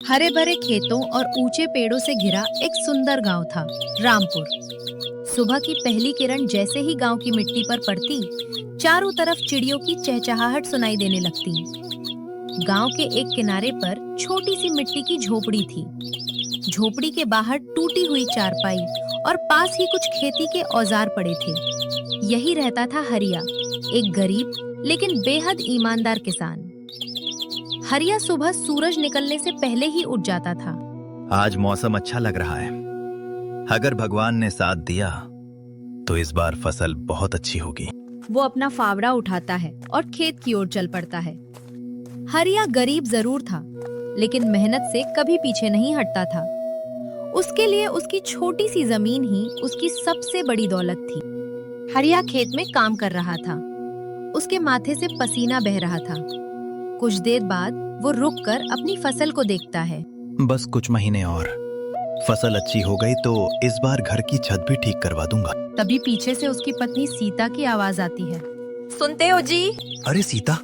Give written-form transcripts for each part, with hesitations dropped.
हरे भरे खेतों और ऊंचे पेड़ों से घिरा एक सुंदर गांव था, रामपुर। सुबह की पहली किरण जैसे ही गांव की मिट्टी पर पड़ती, चारों तरफ चिड़ियों की चहचहाहट सुनाई देने लगती। गांव के एक किनारे पर छोटी सी मिट्टी की झोपड़ी थी। झोपड़ी के बाहर टूटी हुई चारपाई और पास ही कुछ खेती के औजार पड़े थे। यही रहता था हरिया, एक गरीब लेकिन बेहद ईमानदार किसान। हरिया सुबह सूरज निकलने से पहले ही उठ जाता था। आज मौसम अच्छा लग रहा है। अगर भगवान ने साथ दिया तो इस बार फसल बहुत अच्छी होगी। वो अपना फावड़ा उठाता है और खेत की ओर चल पड़ता है। हरिया गरीब जरूर था, लेकिन मेहनत से कभी पीछे नहीं हटता था। उसके लिए उसकी छोटी सी जमीन ही उसकी सबसे बड़ी दौलत थी। हरिया खेत में काम कर रहा था। उसके माथे से पसीना बह रहा था। कुछ देर बाद वो रुककर अपनी फसल को देखता है। बस कुछ महीने और फसल अच्छी हो गई तो इस बार घर की छत भी ठीक करवा दूंगा। तभी पीछे से उसकी पत्नी सीता की आवाज आती है। सुनते हो जी? अरे सीता,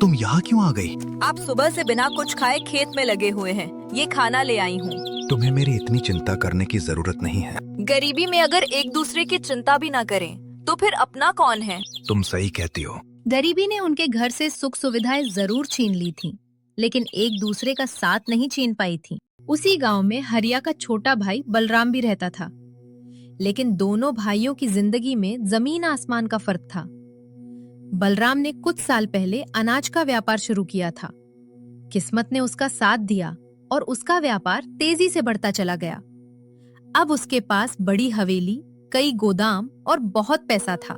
तुम यहाँ क्यों आ गई? आप सुबह से बिना कुछ खाए खेत में लगे हुए हैं। ये खाना ले आई हूँ। तुम्हें मेरी इतनी चिंता करने की जरूरत नहीं है। गरीबी में अगर एक दूसरे की चिंता भी ना करें तो फिर अपना कौन है? तुम सही कहती हो। गरीबी ने उनके घर से सुख सुविधाएं जरूर छीन ली थीं, लेकिन एक दूसरे का साथ नहीं छीन पाई थी। उसी गांव में हरिया का छोटा भाई बलराम भी रहता था, लेकिन दोनों भाइयों की जिंदगी में जमीन आसमान का फर्क था। बलराम ने कुछ साल पहले अनाज का व्यापार शुरू किया था। किस्मत ने उसका साथ दिया और उसका व्यापार तेजी से बढ़ता चला गया। अब उसके पास बड़ी हवेली, कई गोदाम और बहुत पैसा था।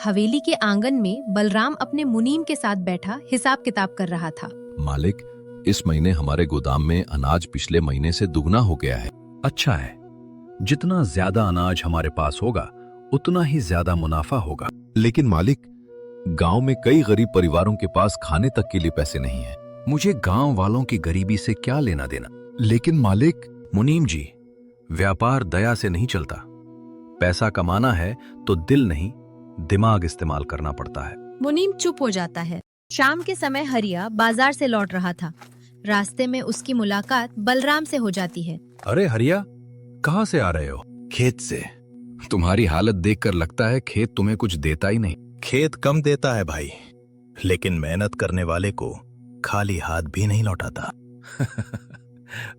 हवेली के आंगन में बलराम अपने मुनीम के साथ बैठा हिसाब किताब कर रहा था। मालिक, इस महीने हमारे गोदाम में अनाज पिछले महीने से दुगना हो गया है। अच्छा है, जितना ज्यादा अनाज हमारे पास होगा उतना ही ज्यादा मुनाफा होगा। लेकिन मालिक, गांव में कई गरीब परिवारों के पास खाने तक के लिए पैसे नहीं है। मुझे गांव वालों की गरीबी से क्या लेना देना? लेकिन मालिक, मुनीम जी, व्यापार दया से नहीं चलता। पैसा कमाना है तो दिल नहीं, दिमाग इस्तेमाल करना पड़ता है। मुनीम चुप हो जाता है। शाम के समय हरिया बाजार से लौट रहा था। रास्ते में उसकी मुलाकात बलराम से हो जाती है। अरे हरिया, कहाँ से आ रहे हो? खेत से। तुम्हारी हालत देखकर लगता है खेत तुम्हें कुछ देता ही नहीं। खेत कम देता है भाई, लेकिन मेहनत करने वाले को खाली हाथ भी नहीं लौटाता।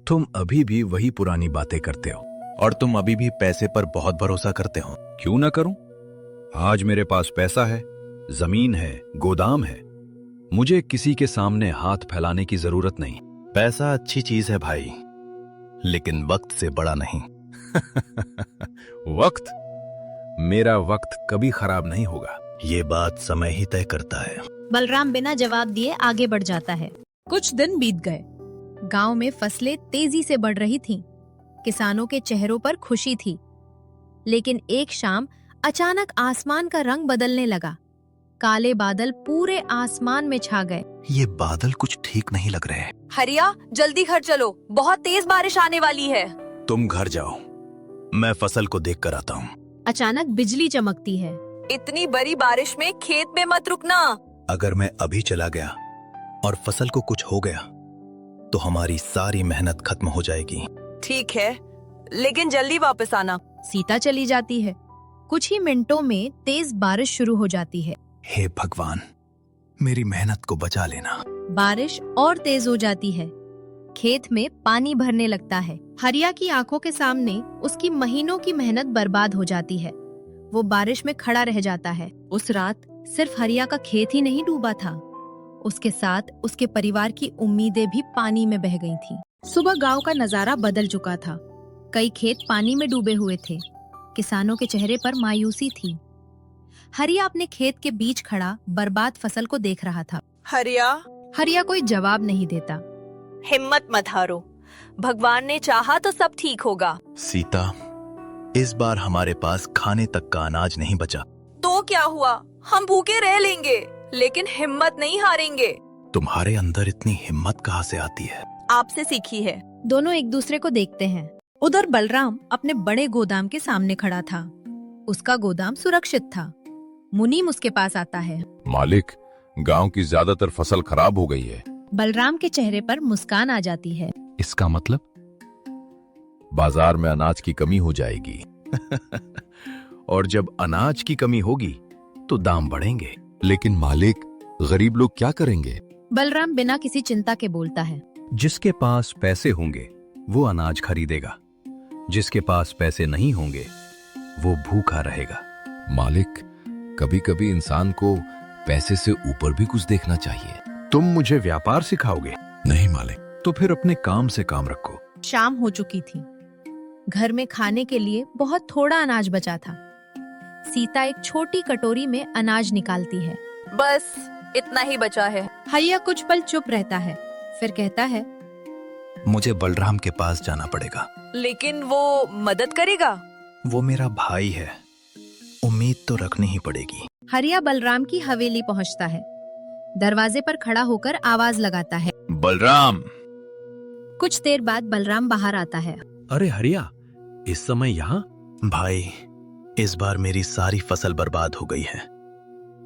तुम अभी भी वही पुरानी बातें करते हो और तुम अभी भी पैसे पर बहुत भरोसा करते हो। क्यों ना करूं? आज मेरे पास पैसा है, जमीन है, गोदाम है। मुझे किसी के सामने हाथ फैलाने की जरूरत नहीं। पैसा अच्छी चीज है भाई, लेकिन वक्त से बड़ा नहीं। वक्त? मेरा वक्त कभी खराब नहीं होगा। ये बात समय ही तय करता है। बलराम बिना जवाब दिए आगे बढ़ जाता है। कुछ दिन बीत गए। गांव में फसलें तेजी से बढ़ रही थीं। किसानों के चेहरों पर खुशी थी। लेकिन एक शाम अचानक आसमान का रंग बदलने लगा। काले बादल पूरे आसमान में छा गए। ये बादल कुछ ठीक नहीं लग रहे। हरिया, जल्दी घर चलो, बहुत तेज बारिश आने वाली है। तुम घर जाओ, मैं फसल को देख कर आता हूँ। अचानक बिजली चमकती है। इतनी बड़ी बारिश में खेत में मत रुकना। अगर मैं अभी चला गया और फसल को कुछ हो गया तो हमारी सारी मेहनत खत्म हो जाएगी। ठीक है, लेकिन जल्दी वापस आना। सीता चली जाती है। कुछ ही मिनटों में तेज बारिश शुरू हो जाती है। हे भगवान, मेरी मेहनत को बचा लेना। बारिश और तेज हो जाती है। खेत में पानी भरने लगता है। हरिया की आंखों के सामने उसकी महीनों की मेहनत बर्बाद हो जाती है। वो बारिश में खड़ा रह जाता है। उस रात सिर्फ हरिया का खेत ही नहीं डूबा था, उसके साथ उसके परिवार की उम्मीदें भी पानी में बह गई थीं। सुबह गांव का नजारा बदल चुका था। कई खेत पानी में डूबे हुए थे। किसानों के चेहरे पर मायूसी थी। हरिया अपने खेत के बीच खड़ा बर्बाद फसल को देख रहा था। हरिया कोई जवाब नहीं देता। हिम्मत मत हारो, भगवान ने चाहा तो सब ठीक होगा। सीता, इस बार हमारे पास खाने तक का अनाज नहीं बचा। तो क्या हुआ, हम भूखे रह लेंगे, लेकिन हिम्मत नहीं हारेंगे। तुम्हारे अंदर इतनी हिम्मत कहाँ से आती है? आपसे सीखी है। दोनों एक दूसरे को देखते हैं। उधर बलराम अपने बड़े गोदाम के सामने खड़ा था। उसका गोदाम सुरक्षित था। मुनीम उसके पास आता है। मालिक, गांव की ज्यादातर फसल खराब हो गई है। बलराम के चेहरे पर मुस्कान आ जाती है। इसका मतलब बाजार में अनाज की कमी हो जाएगी। और जब अनाज की कमी होगी तो दाम बढ़ेंगे। लेकिन मालिक, गरीब लोग क्या करेंगे? बलराम बिना किसी चिंता के बोलता है। जिसके पास पैसे होंगे वो अनाज खरीदेगा, जिसके पास पैसे नहीं होंगे वो भूखा रहेगा। मालिक, कभी कभी इंसान को पैसे से ऊपर भी कुछ देखना चाहिए। तुम मुझे व्यापार सिखाओगे? नहीं मालिक। तो फिर अपने काम से काम रखो। शाम हो चुकी थी। घर में खाने के लिए बहुत थोड़ा अनाज बचा था। सीता एक छोटी कटोरी में अनाज निकालती है। बस इतना ही बचा है। हरिया कुछ पल चुप रहता है, फिर कहता है, मुझे बलराम के पास जाना पड़ेगा। लेकिन वो मदद करेगा? वो मेरा भाई है, उम्मीद तो रखनी ही पड़ेगी। हरिया बलराम की हवेली पहुंचता है। दरवाजे पर खड़ा होकर आवाज लगाता है। बलराम! कुछ देर बाद बलराम बाहर आता है। अरे हरिया, इस समय यहाँ? भाई, इस बार मेरी सारी फसल बर्बाद हो गई है।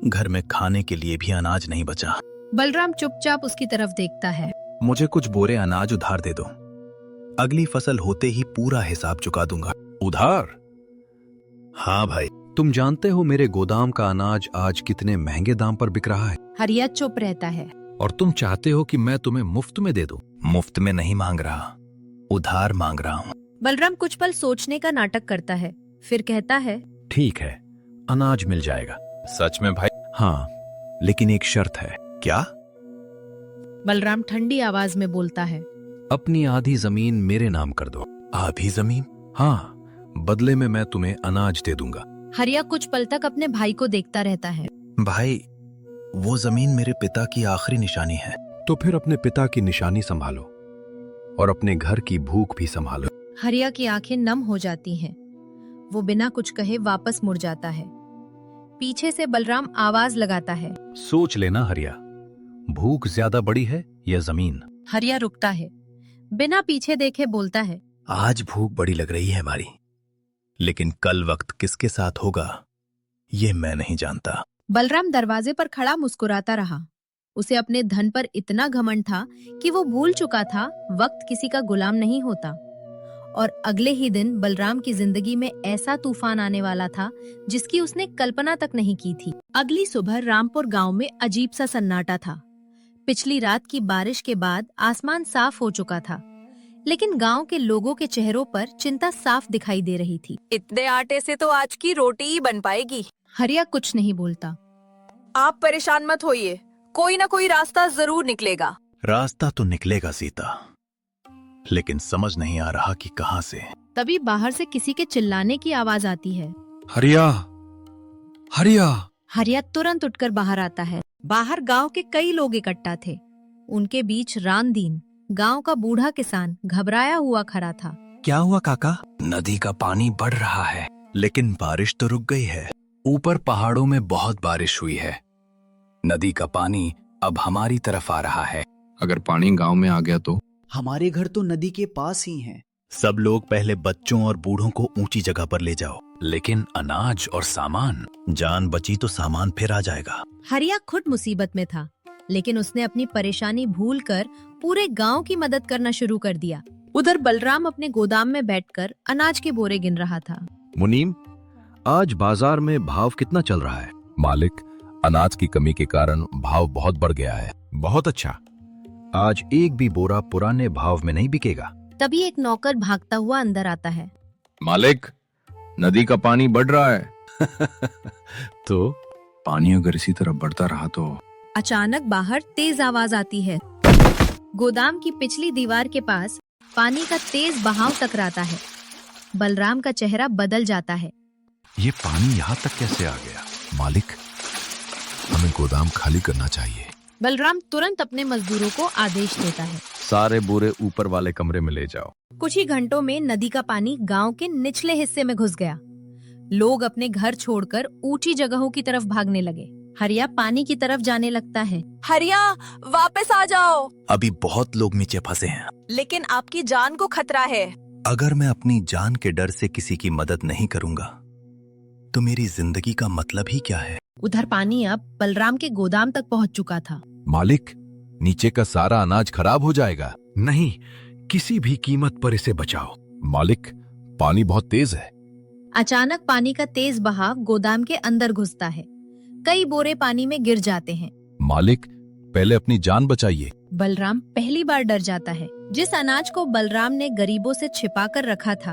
घर में खाने के लिए भी अनाज नहीं बचा। बलराम चुपचाप उसकी तरफ देखता है। मुझे कुछ बोरे अनाज उधार दे दो। अगली फसल होते ही पूरा हिसाब चुका दूंगा। उधार? हाँ भाई। तुम जानते हो मेरे गोदाम का अनाज आज कितने महंगे दाम पर बिक रहा है? हरिया चुप रहता है। और तुम चाहते हो कि मैं तुम्हें मुफ्त में दे दूं? मुफ्त में नहीं मांग रहा, उधार मांग रहा हूँ। बलराम कुछ पल सोचने का नाटक करता है, फिर कहता है, ठीक है, अनाज मिल जाएगा। सच में भाई? हाँ, लेकिन एक शर्त है। क्या? बलराम ठंडी आवाज में बोलता है। अपनी आधी जमीन मेरे नाम कर दो। आधी जमीन? हाँ, बदले में मैं तुम्हें अनाज दे दूंगा। हरिया कुछ पल तक अपने भाई को देखता रहता है। भाई, वो जमीन मेरे पिता की आखिरी निशानी है। तो फिर अपने पिता की निशानी संभालो और अपने घर की भूख भी संभालो। हरिया की आंखें नम हो जाती हैं। वो बिना कुछ कहे वापस मुड़ जाता है। पीछे से बलराम आवाज लगाता है। सोच लेना हरिया, भूख ज्यादा बड़ी है या जमीन? हरिया रुकता है, बिना पीछे देखे बोलता है। आज भूख बड़ी लग रही है हमारी, लेकिन कल वक्त किसके साथ होगा ये मैं नहीं जानता। बलराम दरवाजे पर खड़ा मुस्कुराता रहा। उसे अपने धन पर इतना घमंड था कि वो भूल चुका था वक्त किसी का गुलाम नहीं होता। और अगले ही दिन बलराम की जिंदगी में ऐसा तूफान आने वाला था जिसकी उसने कल्पना तक नहीं की थी। अगली सुबह रामपुर गांव में अजीब सा सन्नाटा था। पिछली रात की बारिश के बाद आसमान साफ हो चुका था, लेकिन गांव के लोगों के चेहरों पर चिंता साफ दिखाई दे रही थी। इतने आटे से तो आज की रोटी ही बन पाएगी। हरिया कुछ नहीं बोलता। आप परेशान मत होइए, कोई ना कोई रास्ता जरूर निकलेगा। रास्ता तो निकलेगा सीता, लेकिन समझ नहीं आ रहा कि कहां से। तभी बाहर से किसी के चिल्लाने की आवाज आती है। हरिया! हरिया! हरिया तुरंत उठकर बाहर आता है। बाहर गांव के कई लोग इकट्ठा थे। उनके बीच रामदीन, गांव का बूढ़ा किसान, घबराया हुआ खड़ा था। क्या हुआ काका? नदी का पानी बढ़ रहा है, लेकिन बारिश तो रुक गई है। ऊपर पहाड़ों में बहुत बारिश हुई है। नदी का पानी अब हमारी तरफ आ रहा है। अगर पानी गांव में आ गया तो? हमारे घर तो नदी के पास ही हैं। सब लोग पहले बच्चों और बूढ़ों को ऊंची जगह पर ले जाओ। लेकिन अनाज और सामान? जान बची तो सामान फिर आ जाएगा। हरिया खुद मुसीबत में था, लेकिन उसने अपनी परेशानी भूलकर पूरे गांव की मदद करना शुरू कर दिया। उधर बलराम अपने गोदाम में बैठकर अनाज के बोरे गिन रहा था। मुनीम, आज बाजार में भाव कितना चल रहा है? मालिक, अनाज की कमी के कारण भाव बहुत बढ़ गया है। बहुत अच्छा, आज एक भी बोरा पुराने भाव में नहीं बिकेगा। तभी एक नौकर भागता हुआ अंदर आता है। मालिक, नदी का पानी बढ़ रहा है। तो पानी अगर इसी तरह बढ़ता रहा तो? अचानक बाहर तेज आवाज आती है। गोदाम की पिछली दीवार के पास पानी का तेज बहाव टकराता है। बलराम का चेहरा बदल जाता है। ये पानी यहाँ तक कैसे आ गया? मालिक, हमें गोदाम खाली करना चाहिए। बलराम तुरंत अपने मजदूरों को आदेश देता है। सारे बोरे ऊपर वाले कमरे में ले जाओ। कुछ ही घंटों में नदी का पानी गांव के निचले हिस्से में घुस गया। लोग अपने घर छोड़कर ऊंची जगहों की तरफ भागने लगे। हरिया पानी की तरफ जाने लगता है। हरिया, वापस आ जाओ। अभी बहुत लोग नीचे फंसे हैं। लेकिन आपकी जान को खतरा है। अगर मैं अपनी जान के डर से किसी की मदद नहीं करूंगा तो मेरी जिंदगी का मतलब ही क्या है? उधर पानी अब बलराम के गोदाम तक पहुंच चुका था। मालिक, नीचे का सारा अनाज खराब हो जाएगा। नहीं, किसी भी कीमत पर इसे बचाओ। मालिक, पानी बहुत तेज है। अचानक पानी का तेज बहाव गोदाम के अंदर घुसता है। कई बोरे पानी में गिर जाते हैं। मालिक, पहले अपनी जान बचाइए। बलराम पहली बार डर जाता है। जिस अनाज को बलराम ने गरीबों से छिपा कर रखा था,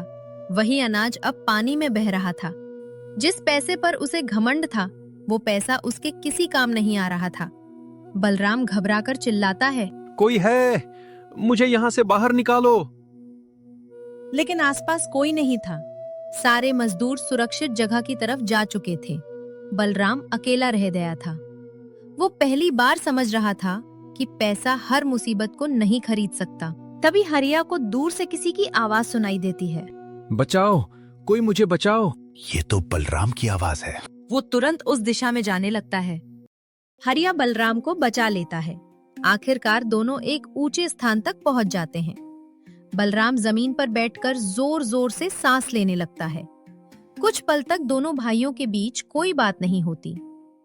वही अनाज अब पानी में बह रहा था। जिस पैसे पर उसे घमंड था, वो पैसा उसके किसी काम नहीं आ रहा था। बलराम घबराकर चिल्लाता है, कोई है? मुझे यहाँ से बाहर निकालो। लेकिन आसपास कोई नहीं था। सारे मजदूर सुरक्षित जगह की तरफ जा चुके थे। बलराम अकेला रह गया था। वो पहली बार समझ रहा था कि पैसा हर मुसीबत को नहीं खरीद सकता। तभी हरिया को दूर से किसी की आवाज सुनाई देती है। बचाओ, कोई मुझे बचाओ। ये तो बलराम की आवाज है। वो तुरंत उस दिशा में जाने लगता है। हरिया बलराम को बचा लेता है। आखिरकार दोनों एक ऊंचे स्थान तक पहुंच जाते हैं। बलराम जमीन पर बैठकर जोर जोर से सांस लेने लगता है। कुछ पल तक दोनों भाइयों के बीच कोई बात नहीं होती।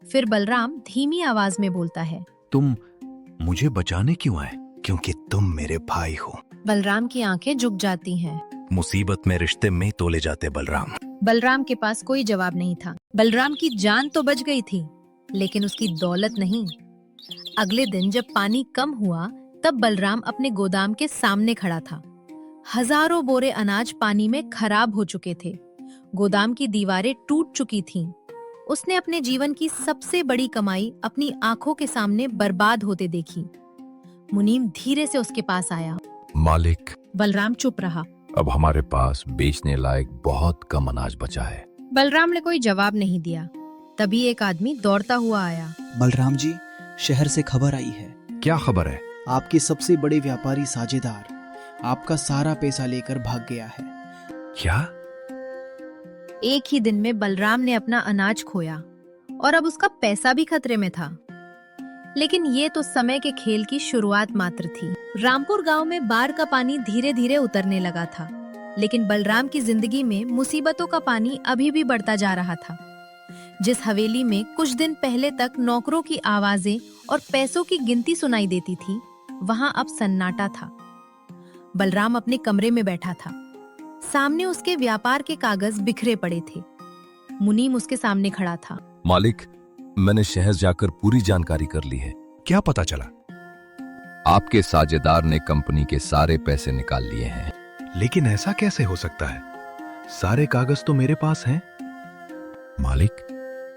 फिर बलराम धीमी आवाज में बोलता है, तुम मुझे बचाने क्यों आए? क्योंकि तुम मेरे भाई हो। बलराम की आंखें झुक जाती हैं। मुसीबत में रिश्ते में तोले जाते बलराम। बलराम के पास कोई जवाब नहीं था। बलराम की जान तो बच गई थी, लेकिन उसकी दौलत नहीं। अगले दिन जब पानी कम हुआ, तब बलराम अपने गोदाम के सामने खड़ा था। हजारों बोरे अनाज पानी में खराब हो चुके थे। गोदाम की दीवारें टूट चुकी थीं। उसने अपने जीवन की सबसे बड़ी कमाई अपनी आंखों के सामने बर्बाद होते देखी। मुनीम धीरे से उसके पास आया। मालिक, बलराम चुप रहा। अब हमारे पास बेचने लायक बहुत कम अनाज बचा है। बलराम ने कोई जवाब नहीं दिया। तभी एक आदमी दौड़ता हुआ आया। बलराम जी, शहर से खबर आई है। क्या खबर है? आपके सबसे बड़े व्यापारी साझेदार आपका सारा पैसा लेकर भाग गया है। क्या? एक ही दिन में बलराम ने अपना अनाज खोया और अब उसका पैसा भी खतरे में था। लेकिन ये तो समय के खेल की शुरुआत मात्र थी। रामपुर गांव में बाढ़ का पानी धीरे धीरे उतरने लगा था, लेकिन बलराम की जिंदगी में मुसीबतों का पानी अभी भी बढ़ता जा रहा था। जिस हवेली में कुछ दिन पहले तक नौकरों की आवाजें और पैसों की गिनती सुनाई देती थी, वहां अब सन्नाटा था। बलराम अपने कमरे में बैठा था। सामने उसके व्यापार के कागज बिखरे पड़े थे। मुनीम उसके सामने खड़ा था। मालिक, मैंने शहर जाकर पूरी जानकारी कर ली है। क्या पता चला? आपके साझेदार ने कंपनी के सारे पैसे निकाल लिए हैं। लेकिन ऐसा कैसे हो सकता है? सारे कागज तो मेरे पास हैं। मालिक,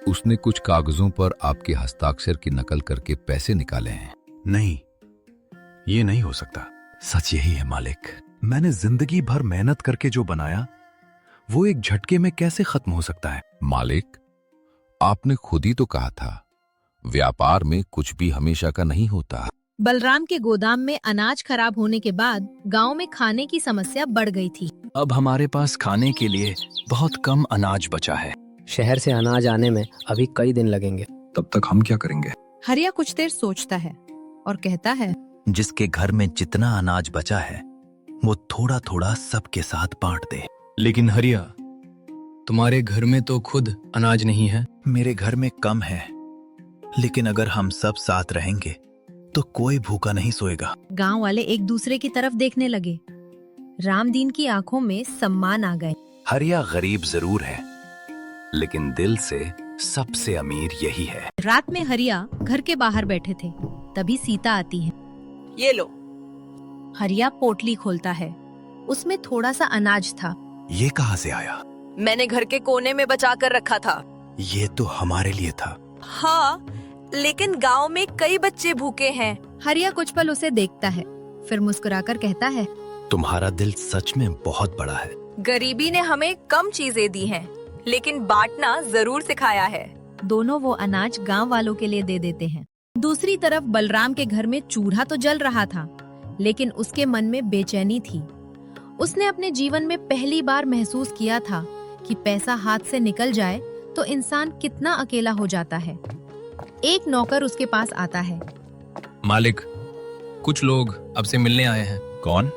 उसने कुछ कागजों पर आपके हस्ताक्षर की नकल करके पैसे निकाले हैं। नहीं, ये नहीं हो सकता। सच यही है मालिक। मैंने जिंदगी भर मेहनत करके जो बनाया, वो एक झटके में कैसे खत्म हो सकता है? मालिक, आपने खुद ही तो कहा था, व्यापार में कुछ भी हमेशा का नहीं होता। बलराम के गोदाम में अनाज खराब होने के बाद गांव में खाने की समस्या बढ़ गई थी। अब हमारे पास खाने के लिए बहुत कम अनाज बचा है। शहर से अनाज आने में अभी कई दिन लगेंगे। तब तक हम क्या करेंगे? हरिया कुछ देर सोचता है और कहता है, जिसके घर में जितना अनाज बचा है, वो थोड़ा थोड़ा सबके साथ बांट दे। लेकिन हरिया, तुम्हारे घर में तो खुद अनाज नहीं है। मेरे घर में कम है, लेकिन अगर हम सब साथ रहेंगे तो कोई भूखा नहीं सोएगा। गांव वाले एक दूसरे की तरफ देखने लगे। रामदीन की आंखों में सम्मान आ गए। हरिया गरीब जरूर है, लेकिन दिल से सबसे अमीर यही है। रात में हरिया घर के बाहर बैठे थे। तभी सीता आती है। ये लो। हरिया पोटली खोलता है। उसमें थोड़ा सा अनाज था। ये कहाँ से आया? मैंने घर के कोने में बचा कर रखा था। ये तो हमारे लिए था। हाँ, लेकिन गांव में कई बच्चे भूखे हैं। हरिया कुछ पल उसे देखता है, फिर मुस्कुराकर कहता है, तुम्हारा दिल सच में बहुत बड़ा है। गरीबी ने हमें कम चीजें दी हैं, लेकिन बांटना जरूर सिखाया है। दोनों वो अनाज गांव वालों के लिए दे देते हैं। दूसरी तरफ बलराम के घर में चूल्हा तो जल रहा था, लेकिन उसके मन में बेचैनी थी। उसने अपने जीवन में पहली बार महसूस किया था कि पैसा हाथ से निकल जाए तो इंसान कितना अकेला हो जाता है। एक नौकर उसके पास आता है। मालिक, कुछ लोग आपसे मिलने आए हैं। कौन?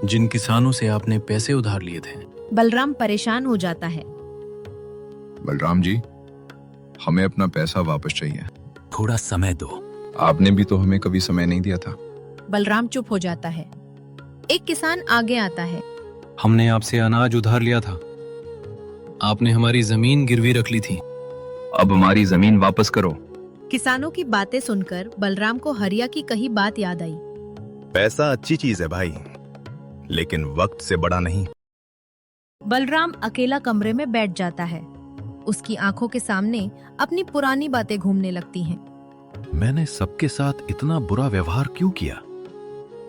जिन किसानों से आपने पैसे उधार लिए थे। बलराम परेशान हो जाता है। बलराम जी, हमें अपना पैसा वापस चाहिए। थोड़ा समय दो। आपने भी तो हमें कभी समय नहीं दिया था। बलराम चुप हो जाता है। एक किसान आगे आता है। हमने आपसे अनाज उधार लिया था। आपने हमारी जमीन गिरवी रख ली थी। अब हमारी जमीन वापस करो। किसानों की बातें सुनकर बलराम को हरिया की कही बात याद आई। पैसा अच्छी चीज है भाई, लेकिन वक्त से बड़ा नहीं। बलराम अकेला कमरे में बैठ जाता है। उसकी आंखों के सामने अपनी पुरानी बातें घूमने लगती हैं। मैंने सबके साथ इतना बुरा व्यवहार क्यों किया?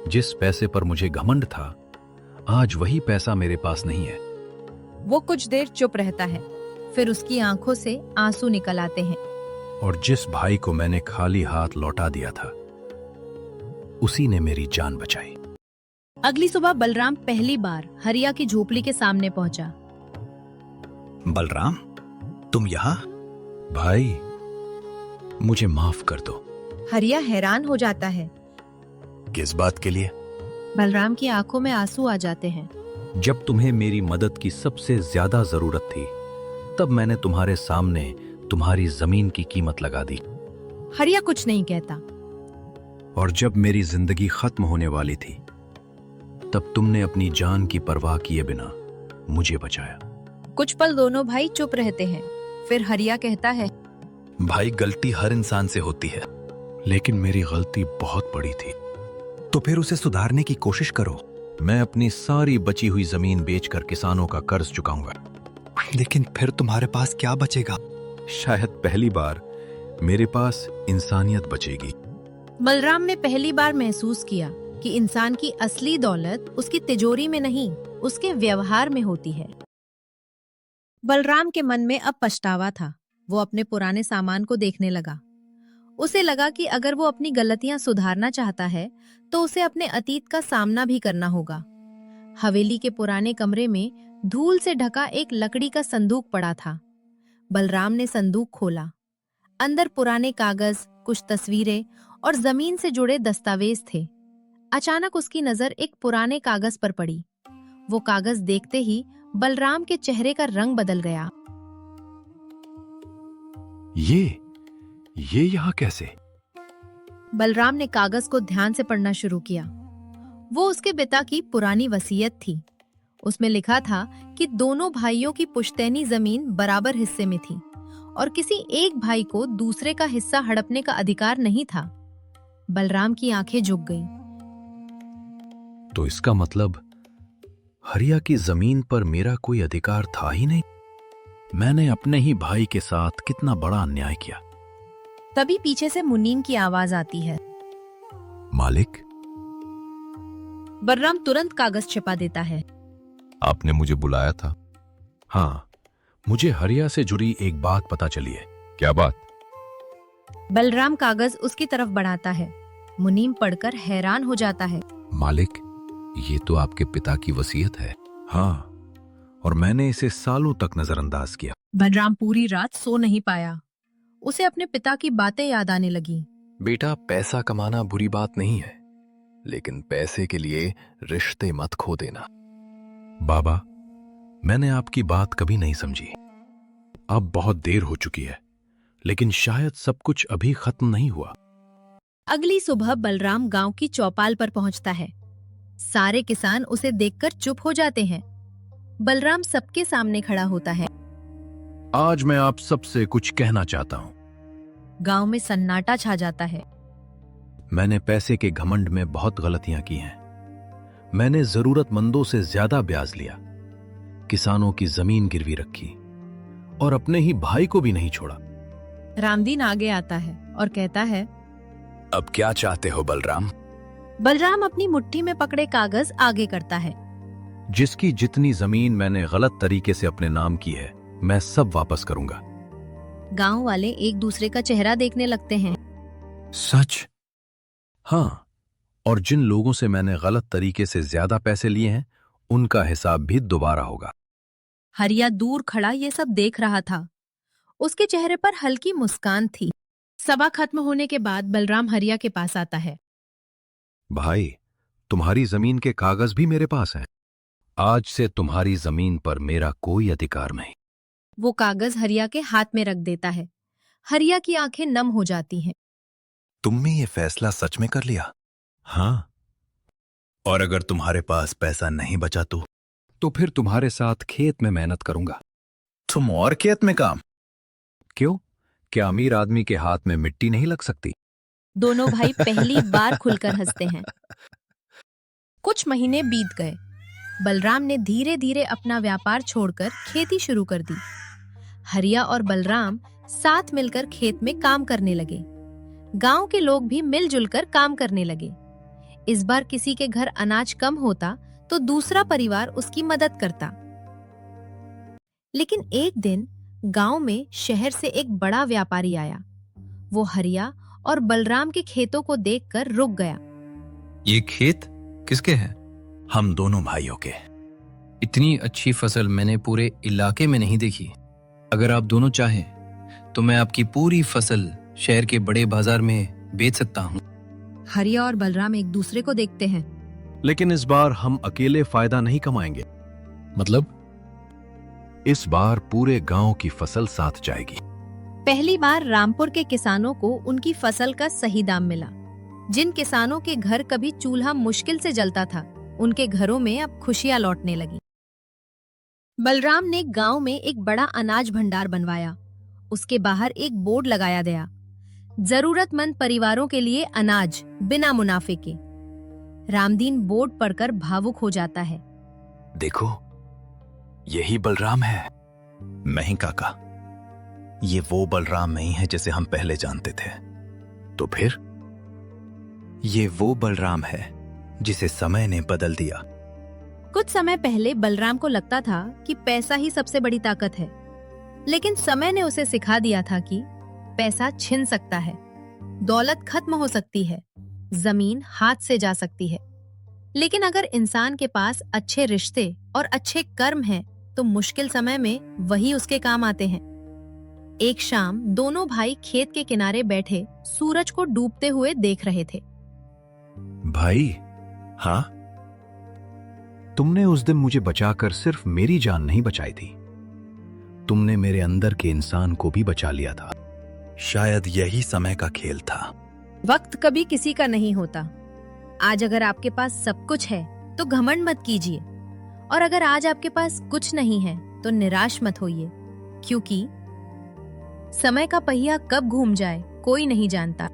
जिस पैसे पर मुझे घमंड था, आज वही पैसा मेरे पास नहीं है। वो कुछ देर चुप रहता है, फिर उसकी आंखों से आंसू निकल आते हैं। और जिस भाई को मैंने खाली हाथ लौटा दिया था, उसी ने मेरी जान बचाई। अगली सुबह बलराम पहली बार हरिया की झोपड़ी के सामने पहुंचा। बलराम, तुम यहाँ? भाई, मुझे माफ कर दो। हरिया हैरान हो जाता है। किस बात के लिए? बलराम की आंखों में आंसू आ जाते हैं। जब तुम्हें मेरी मदद की सबसे ज्यादा जरूरत थी, तब मैंने तुम्हारे सामने तुम्हारी जमीन की कीमत लगा दी। हरिया कुछ नहीं कहता। और जब मेरी जिंदगी खत्म होने वाली थी, तब तुमने अपनी जान की परवाह किए बिना मुझे बचाया। कुछ पल दोनों भाई चुप रहते हैं। फिर हरिया कहता है, भाई, गलती हर इंसान से होती है, लेकिन मेरी गलती बहुत बड़ी थी। तो फिर उसे सुधारने की कोशिश करो। मैं अपनी सारी बची हुई जमीन बेचकर किसानों का कर्ज चुकाऊंगा। लेकिन फिर तुम्हारे पास क्या बचेगा? शायद पहली बार मेरे पास इंसानियत बचेगी। बलराम ने पहली बार महसूस किया कि इंसान की असली दौलत उसकी तिजोरी में नहीं, उसके व्यवहार में होती है। बलराम के मन में अब पछतावा था। वो अपने पुराने सामान को देखने लगा। उसे लगा कि अगर वो अपनी गलतियां सुधारना चाहता है, तो उसे अपने अतीत का सामना भी करना होगा। हवेली के पुराने कमरे में धूल से ढका एक लकड़ी का संदूक पड़ा था। बलराम ने संदूक खोला। अंदर पुराने कागज, कुछ तस्वीरें और जमीन से जुड़े दस्तावेज थे। अचानक उसकी नजर एक पुराने कागज पर पड़ी। वो कागज देखते ही बलराम के चेहरे का रंग बदल गया। ये यहाँ कैसे? बलराम ने कागज को ध्यान से पढ़ना शुरू किया। वो उसके पिता की पुरानी वसीयत थी। उसमें लिखा था कि दोनों भाइयों की पुश्तैनी जमीन बराबर हिस्से में थी और किसी एक भाई को दूसरे का हिस्सा हड़पने का अधिकार नहीं था। बलराम की आंखें झुक गईं। तो इसका मतलब हरिया की जमीन पर मेरा कोई अधिकार था ही नहीं। मैंने अपने ही भाई के साथ कितना बड़ा अन्याय किया। तभी पीछे से मुनीम की आवाज आती है। मालिक। बलराम तुरंत कागज छिपा देता है। आपने मुझे बुलाया था? हाँ, मुझे हरिया से जुड़ी एक बात पता चली है। क्या बात? बलराम कागज उसकी तरफ बढ़ाता है। मुनीम पढ़कर हैरान हो जाता है। मालिक, ये तो आपके पिता की वसीयत है। हाँ, और मैंने इसे सालों तक नजरअंदाज किया। बलराम पूरी रात सो नहीं पाया। उसे अपने पिता की बातें याद आने लगी। बेटा, पैसा कमाना बुरी बात नहीं है, लेकिन पैसे के लिए रिश्ते मत खो देना। बाबा, मैंने आपकी बात कभी नहीं समझी। अब बहुत देर हो चुकी है, लेकिन शायद सब कुछ अभी खत्म नहीं हुआ। अगली सुबह बलराम गांव की चौपाल पर पहुंचता है। सारे किसान उसे देखकर चुप हो जाते हैं। बलराम सबके सामने खड़ा होता है। आज मैं आप सबसे कुछ कहना चाहता हूं। गांव में सन्नाटा छा जाता है। मैंने पैसे के घमंड में बहुत गलतियां की हैं। मैंने जरूरतमंदों से ज्यादा ब्याज लिया, किसानों की जमीन गिरवी रखी और अपने ही भाई को भी नहीं छोड़ा। रामदीन आगे आता है और कहता है, अब क्या चाहते हो बलराम? बलराम अपनी मुट्ठी में पकड़े कागज आगे करता है। जिसकी जितनी जमीन मैंने गलत तरीके से अपने नाम की है, मैं सब वापस करूंगा। गांव वाले एक दूसरे का चेहरा देखने लगते हैं। सच? हाँ, और जिन लोगों से मैंने गलत तरीके से ज्यादा पैसे लिए हैं, उनका हिसाब भी दोबारा होगा। हरिया दूर खड़ा ये सब देख रहा था। उसके चेहरे पर हल्की मुस्कान थी। सभा खत्म होने के बाद बलराम हरिया के पास आता है। भाई, तुम्हारी जमीन के कागज भी मेरे पास हैं। आज से तुम्हारी जमीन पर मेरा कोई अधिकार नहीं। वो कागज हरिया के हाथ में रख देता है। हरिया की आंखें नम हो जाती हैं। तुमने ये फैसला सच में कर लिया? हाँ, और अगर तुम्हारे पास पैसा नहीं बचा तो फिर तुम्हारे साथ खेत में मेहनत करूंगा। तुम और खेत में काम? क्यों? क्या अमीर आदमी के हाथ में मिट्टी नहीं लग सकती? दोनों भाई पहली बार खुलकर हंसते हैं। कुछ महीने बीत गए। बलराम ने धीरे धीरे अपना व्यापार छोड़कर खेती शुरू कर दी। हरिया और बलराम साथ मिलकर खेत में काम करने लगे। गांव के लोग भी मिलजुल कर काम करने लगे। इस बार किसी के घर अनाज कम होता तो दूसरा परिवार उसकी मदद करता। लेकिन एक दिन गांव में शहर से एक बड़ा व्यापारी आया। वो हरिया और बलराम के खेतों को देखकर रुक गया। ये खेत किसके हैं? हम दोनों भाइयों के। इतनी अच्छी फसल मैंने पूरे इलाके में नहीं देखी। अगर आप दोनों चाहें तो मैं आपकी पूरी फसल शहर के बड़े बाजार में बेच सकता हूँ। हरिया और बलराम एक दूसरे को देखते हैं। लेकिन इस बार हम अकेले फायदा नहीं कमाएंगे। मतलब? इस बार पूरे गांव की फसल साथ जाएगी। पहली बार रामपुर के किसानों को उनकी फसल का सही दाम मिला। जिन किसानों के घर कभी चूल्हा मुश्किल से जलता था, उनके घरों में अब खुशियां लौटने लगी। बलराम ने गांव में एक बड़ा अनाज भंडार बनवाया। उसके बाहर एक बोर्ड लगाया गया, जरूरतमंद परिवारों के लिए अनाज बिना मुनाफे के। रामदीन बोर्ड पढ़कर भावुक हो जाता है। देखो, यही बलराम है। नहीं काका, ये वो बलराम नहीं है जिसे हम पहले जानते थे। तो फिर? ये वो बलराम है जिसे समय ने बदल दिया। कुछ समय पहले बलराम को लगता था कि पैसा ही सबसे बड़ी ताकत है, लेकिन समय ने उसे सिखा दिया था कि पैसा छिन सकता है, दौलत खत्म हो सकती है, जमीन हाथ से जा सकती है। लेकिन अगर इंसान के पास अच्छे रिश्ते और अच्छे कर्म हैं, तो मुश्किल समय में वही उसके काम आते हैं। एक शाम दोनों भाई खेत के किनारे बैठे सूरज को डूबते हुए देख रहे थे। भाई, हाँ? तुमने उस दिन मुझे बचाकर सिर्फ मेरी जान नहीं बचाई थी, तुमने मेरे अंदर के इंसान को भी बचा लिया था। शायद यही समय का खेल था। वक्त कभी किसी का नहीं होता। आज अगर आपके पास सब कुछ है तो घमंड मत कीजिए, और अगर आज आपके पास कुछ नहीं है तो निराश मत होइए, क्योंकि समय का पहिया कब घूम जाए कोई नहीं जानता।